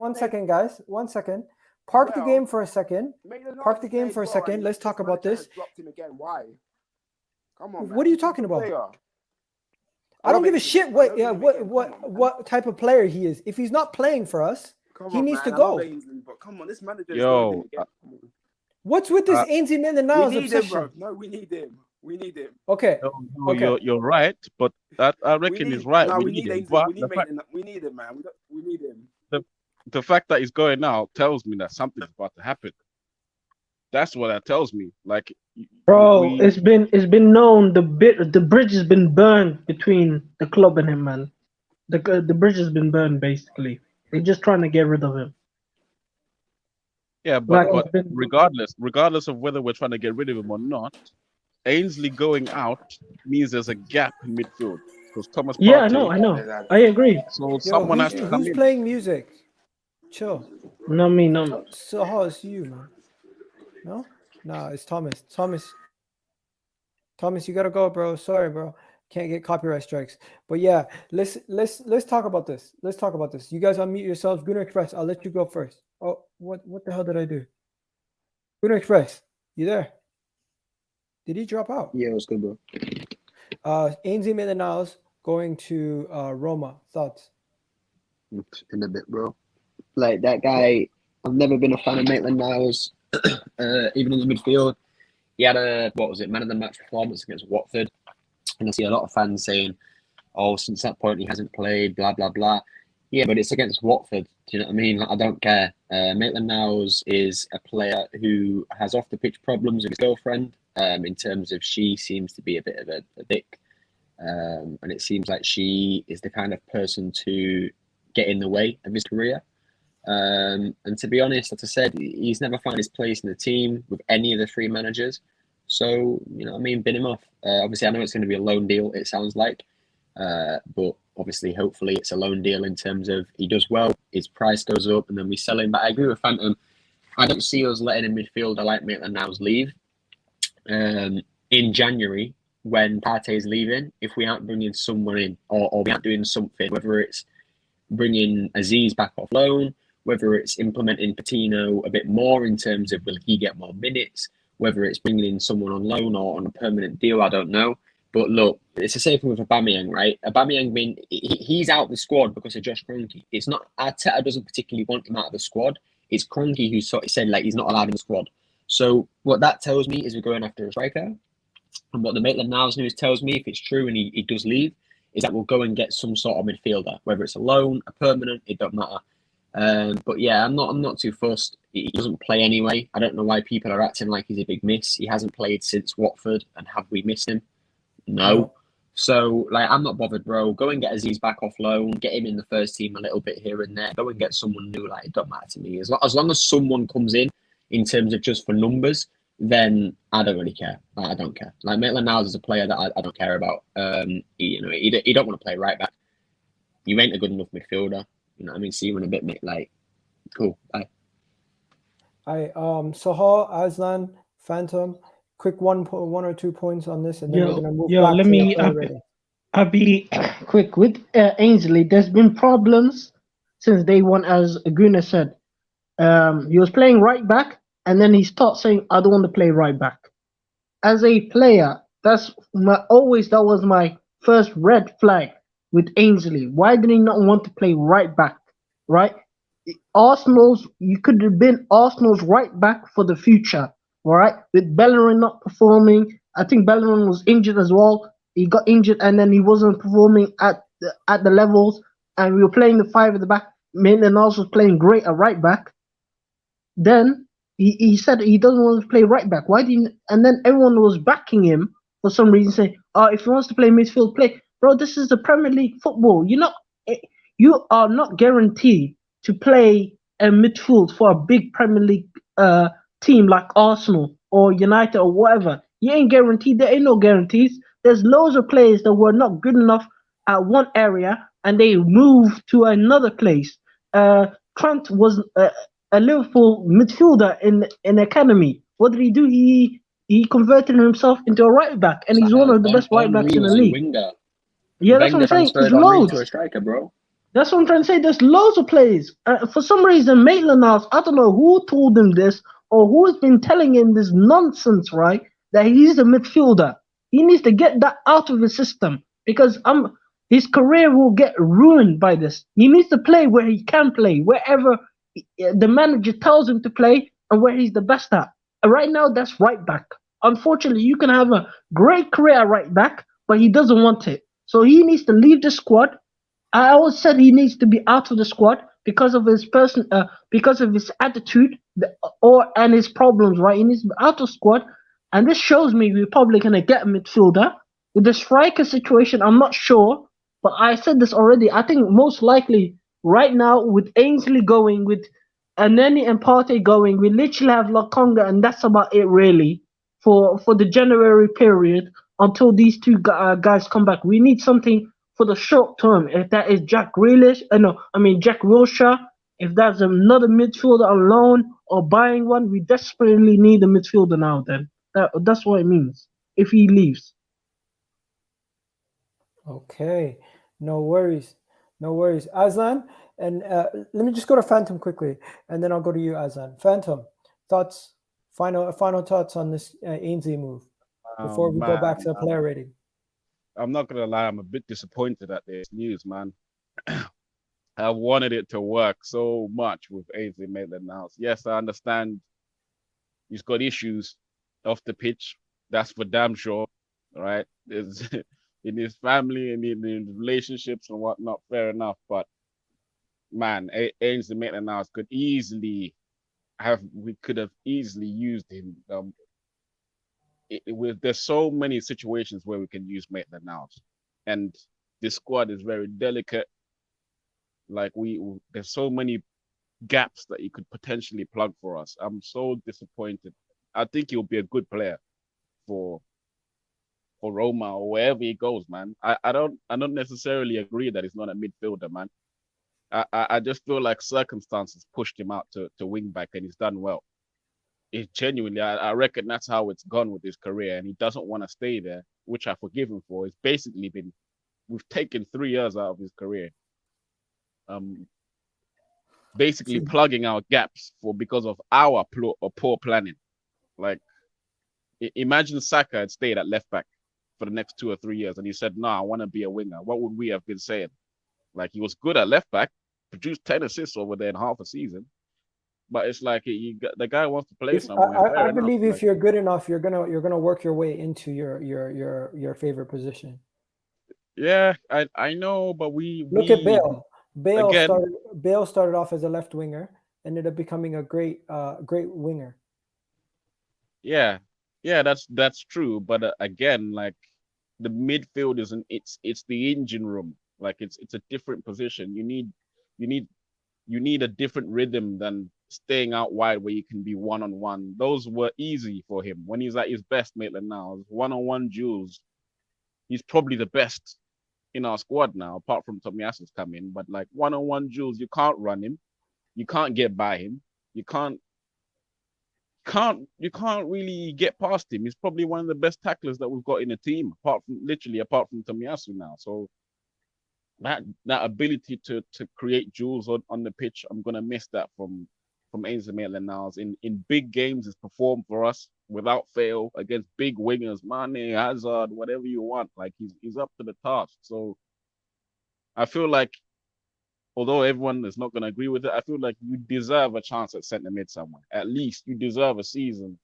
1 second, guys. 1 second. Park the game for a second. Park the game for a second. Let's talk about this. Dropped him again. Why? Come on, man. What are you talking about? I don't give a shit what type of player he is. If he's not playing for us, he needs to go. But come on, this manager. Yo, what's with this Ainsley Maitland-Niles obsession? Him, bro. No, we need him. We need him. Okay. No, you're right, but that I reckon is right. No, we need him. But we need him, man. We need him. The fact that he's going now tells me that something's about to happen. That's what that tells me. Like, bro, it's been known the bridge has been burned between the club and him, man. The bridge has been burned basically. They're just trying to get rid of him. Yeah, but regardless of whether we're trying to get rid of him or not, Ainsley going out means there's a gap in midfield because Thomas. Yeah, I know. I agree. So someone has to come in. Who's playing music? Chill. No, me, no. So how is you, man? No, it's Thomas. Thomas, you gotta go, bro. Sorry, bro. Can't get copyright strikes. But yeah, let's talk about this. Let's talk about this. You guys unmute yourselves. Gunnar Express, I'll let you go first. Oh, what the hell did I do? Gunnar Express, you there? Did he drop out? Yeah, it was good, bro. Ainsley Maitland-Niles going to Roma. Thoughts? In a bit, bro. Like, that guy, I've never been a fan of Maitland-Niles, even in the midfield. He had a, man of the match performance against Watford. And I see a lot of fans saying, oh, since that point he hasn't played, blah, blah, blah. Yeah, but it's against Watford. Do you know what I mean? Like, I don't care. Maitland-Niles is a player who has off-the-pitch problems with his girlfriend, in terms of she seems to be a bit of a dick. And it seems like she is the kind of person to get in the way of his career. And to be honest, as I said, he's never found his place in the team with any of the three managers. So, you know what I mean, bin him off. Obviously, I know it's going to be a loan deal, it sounds like. But obviously, hopefully, it's a loan deal in terms of he does well, his price goes up, and then we sell him. But I agree with Phantom. I don't see us letting a midfielder like Maitland-Niles leave. In January, when Partey's leaving, if we aren't bringing someone in, or we aren't doing something, whether it's bringing Aziz back off loan, whether it's implementing Patino a bit more in terms of will he get more minutes, whether it's bringing in someone on loan or on a permanent deal, I don't know. But look, it's the same thing with Aubameyang, right? Aubameyang, he's out of the squad because of Josh Kroenke. It's not, Arteta doesn't particularly want him out of the squad. It's Kroenke who sort of said, like, he's not allowed in the squad. So what that tells me is we're going after a striker. And what the Maitland-Niles news tells me, if it's true and he does leave, is that we'll go and get some sort of midfielder, whether it's a loan, a permanent, it don't matter. But yeah, I'm not too fussed. He doesn't play anyway. I don't know why people are acting like he's a big miss. He hasn't played since Watford, and have we missed him? No. So, like, I'm not bothered, bro. Go and get Aziz back off loan, get him in the first team a little bit here and there. Go and get someone new. Like, it don't matter to me. As long as someone comes in terms of just for numbers, then I don't really care. I don't care. Like, Maitland-Niles is a player that I don't care about. He don't want to play right back. You ain't a good enough midfielder. You know what I mean? See you in a bit, mate. Like, cool. Bye. Sahal, Aslan, Phantom, quick one or 2 points on this, and then we're gonna move back. Let me. I'll be quick with Ainsley. There's been problems since day one, as Aguna said. He was playing right back, and then he started saying, "I don't want to play right back." As a player, that was my first red flag with Ainsley. Why did he not want to play right back? Right? You could have been Arsenal's right back for the future. All right? With Bellerin not performing, I think Bellerin was injured as well. He got injured and then he wasn't performing at the levels. And we were playing the five at the back. Maitland-Niles was playing great at right back. Then he said he doesn't want to play right back. Why didn't? And then everyone was backing him for some reason, saying, "Oh, if he wants to play midfield, play." Bro, this is the Premier League football. You are not guaranteed to play a midfield for a big Premier League team like Arsenal or United or whatever. You ain't guaranteed. There ain't no guarantees. There's loads of players that were not good enough at one area and they moved to another place. Trent was a Liverpool midfielder in academy. What did he do? He converted himself into a right back, and he's one of the best right backs in the league. Winger. Yeah, that's what I'm saying. It's loads. To a striker, bro. That's what I'm trying to say. There's loads of players. For some reason, Maitland-Niles, I don't know who told him this or who has been telling him this nonsense, right? That he's a midfielder. He needs to get that out of his system because his career will get ruined by this. He needs to play where he can play, wherever the manager tells him to play and where he's the best at. And right now, that's right back. Unfortunately, you can have a great career at right back, but he doesn't want it. So he needs to leave the squad. I always said he needs to be out of the squad because of because of his attitude, and his problems. Right, he needs to be out of squad, and this shows me we're probably gonna get a midfielder. With the striker situation, I'm not sure, but I said this already. I think most likely right now with Ainsley going, with Aneni and Partey going, we literally have Lokonga, and that's about it really for the January period until these two guys come back. We need something for the short term. If that is Jack Grealish, no, I mean Jack Wilshere. If that's another midfielder on loan or buying one, we desperately need a midfielder now. Then that's what it means. If he leaves. Okay, no worries, no worries. Aslan, and let me just go to Phantom quickly, and then I'll go to you, Aslan. Phantom, thoughts, final thoughts on this Ainsley move before we go back to the player rating. I'm not gonna lie, I'm a bit disappointed at this news, man. I wanted it to work so much with Ainsley Maitland-Niles. Yes, I understand he's got issues off the pitch. That's for damn sure, right? There's in his family and in his relationships and whatnot, fair enough. But man, Ainsley Maitland-Niles we could have easily used him. There's so many situations where we can use Maitland-Niles, and this squad is very delicate. Like there's so many gaps that he could potentially plug for us. I'm so disappointed. I think he'll be a good player for Roma or wherever he goes, man. I don't necessarily agree that he's not a midfielder, man. I just feel like circumstances pushed him out to wing back, and he's done well. It genuinely, I reckon that's how it's gone with his career, and he doesn't want to stay there, which I forgive him for. It's basically we've taken 3 years out of his career, basically plugging our gaps because of our poor planning. Like, imagine Saka had stayed at left back for the next 2 or 3 years, and he said, "No, I want to be a winger." What would we have been saying? Like, he was good at left back, produced 10 assists over there in half a season. But it's like the guy wants to play somewhere. I believe if you're good enough, you're gonna work your way into your favorite position. Yeah, I know, but we look at Bale. Again, Bale started off as a left winger, ended up becoming a great winger. Yeah, that's true. But again, like the midfield isn't. It's the engine room. Like it's a different position. You need a different rhythm than staying out wide where you can be one-on-one. Those were easy for him when he's at his best, Maitland-Niles. One-on-one duels, he's probably the best in our squad now, apart from Tomiyasu's come in. But like one-on-one duels, you can't run him, you can't get by him, you can't really get past him. He's probably one of the best tacklers that we've got in the team, apart from Tomiyasu now. So that ability to create duels on the pitch, I'm gonna miss that from Ainsley Maitland-Niles. In big games, he's performed for us without fail against big wingers, Mane, Hazard, whatever you want. Like he's up to the task. So I feel like, although everyone is not gonna agree with it, I feel like you deserve a chance at centre mid somewhere. At least you deserve a season,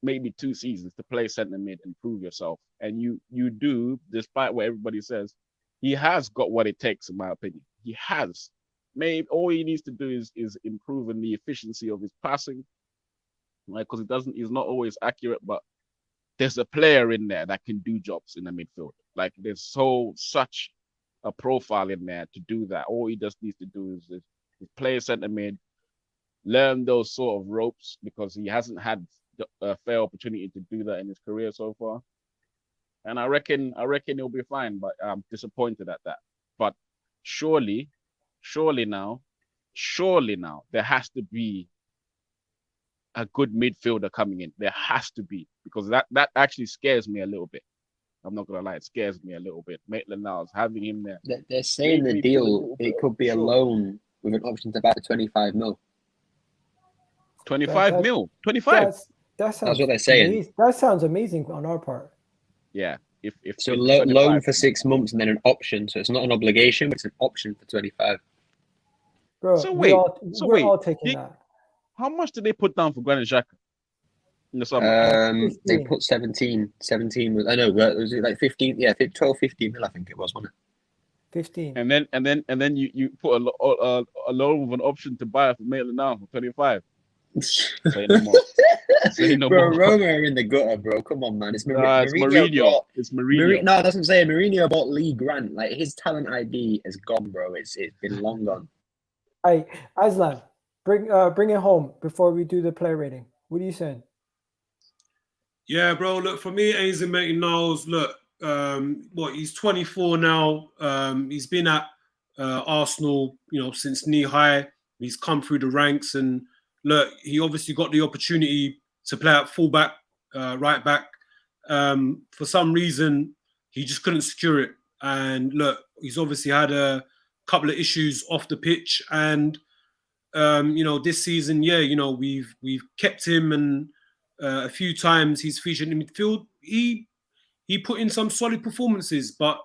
maybe 2 seasons, to play centre mid and prove yourself. And you do, despite what everybody says. He has got what it takes, in my opinion. He has. Maybe all he needs to do is improve in the efficiency of his passing, like, because he's not always accurate, but there's a player in there that can do jobs in the midfield. Like there's such a profile in there to do that. All he just needs to do is play centre mid, learn those sort of ropes, because he hasn't had a fair opportunity to do that in his career so far. And I reckon he'll be fine, but I'm disappointed at that. But surely now, there has to be a good midfielder coming in. There has to be, because that actually scares me a little bit. I'm not gonna lie, it scares me a little bit. Maitland-Niles, having him there. They're saying the Maybe for a deal, little it bit, could be a sure. loan with an option to buy for 25 mil. 25 That- mil. 25. That sounds That's what they're saying. amazing. That sounds amazing on our part. Yeah. If So if loan 25, for 6 months and then an option. So it's not an obligation, but it's an option for 25. Bro, So we're wait. all taking Did- that. How much did they put down for Granit Xhaka in the summer? They 15. put 17 was, I know, was it like 15? Yeah, 12, 15 mil, I think it was, wasn't 15. And then you put a loan with an option to buy for Maitland-Niles for 25. it? Say no more. Say no Bro, more. Roma are in the gutter, bro. Come on, man. It's Nah, it's Mourinho. Mourinho. It's Mourinho. No, that's what I'm saying. Mourinho bought Lee Grant. Like, his talent ID is gone, bro. It's been long gone. Hey, Aslan, bring it home before we do the player rating. What are you saying? Yeah, bro. Look, for me, Ainsley Maitland-Niles, look, he's 24 now. He's been at Arsenal, since knee high. He's come through the ranks, and look, he obviously got the opportunity to play at fullback, right back. For some reason, he just couldn't secure it. And look, he's obviously had a couple of issues off the pitch, and this season, we've kept him, and a few times he's featured in midfield. He put in some solid performances, but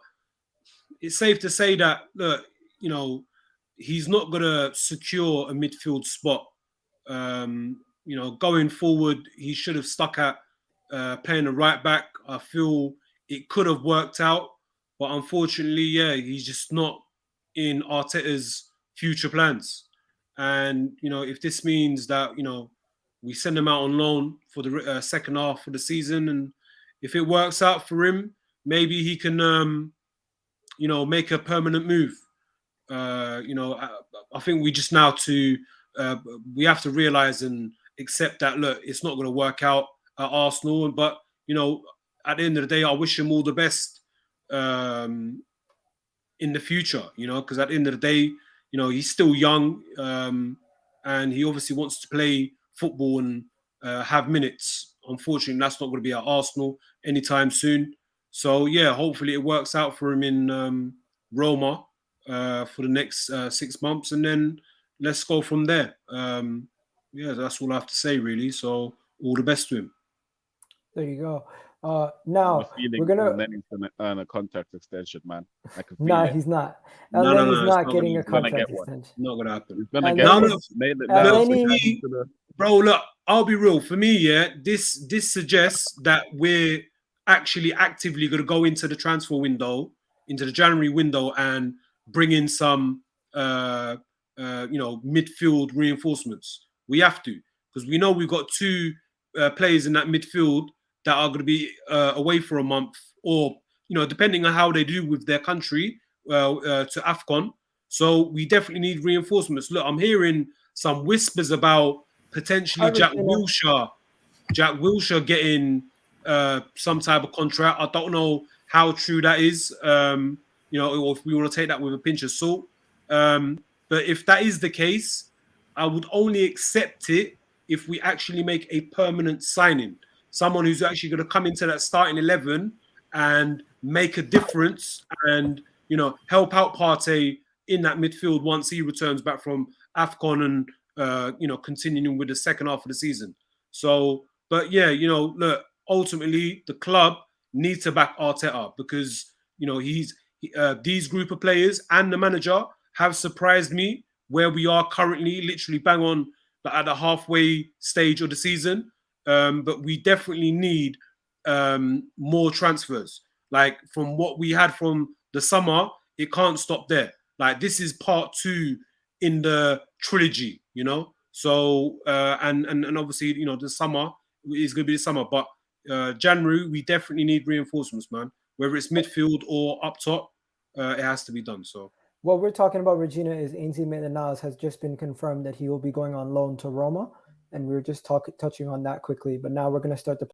it's safe to say that look, he's not gonna secure a midfield spot. Going forward, he should have stuck at playing the right back. I feel it could have worked out, but unfortunately, he's just not in Arteta's future plans. And if this means that we send him out on loan for the second half of the season, and if it works out for him, maybe he can make a permanent move. I think we just now we have to realize and accept that look, it's not going to work out at Arsenal. But at the end of the day, I wish him all the best in the future. Because at the end of the day, he's still young, and he obviously wants to play football and have minutes. Unfortunately, that's not going to be at Arsenal anytime soon. So yeah, hopefully it works out for him in Roma for the next 6 months, and then let's go from there. That's all I have to say, really. So all the best to him. There you go. Now we're gonna. He's gonna earn a contract extension, man. I can feel Nah, it. he's not. No, And then he's it's not not getting gonna- a he's gonna contract get one. extension. Not gonna happen. He's gonna And get then one. it's- Maitland-Niles. Bro, look, I'll be real. For me, this suggests that we're actually actively going to go into the transfer window, into the January window, and bring in some, midfield reinforcements. We have to, because we know we've got two players in that midfield that are going to be away for a month, or depending on how they do with their country to AFCON. So we definitely need reinforcements. Look, I'm hearing some whispers about potentially Jack Wilshere getting some type of contract. I don't know how true that is, or if we want to take that with a pinch of salt. But if that is the case, I would only accept it if we actually make a permanent signing. Someone who's actually going to come into that starting 11 and make a difference and, help out Partey in that midfield once he returns back from AFCON and, continuing with the second half of the season. So, but look, ultimately the club needs to back Arteta because, these group of players and the manager have surprised me where we are currently, literally bang on at the halfway stage of the season. But we definitely need more transfers. Like from what we had from the summer, it can't stop there. Like this is part 2 in the trilogy, So and obviously, the summer is going to be the summer, but January we definitely need reinforcements, man. Whether it's midfield or up top, it has to be done. So what we're talking about, Regina, is Ainsley Maitland-Niles has just been confirmed that he will be going on loan to Roma, and we were just touching on that quickly. But now we're going to start the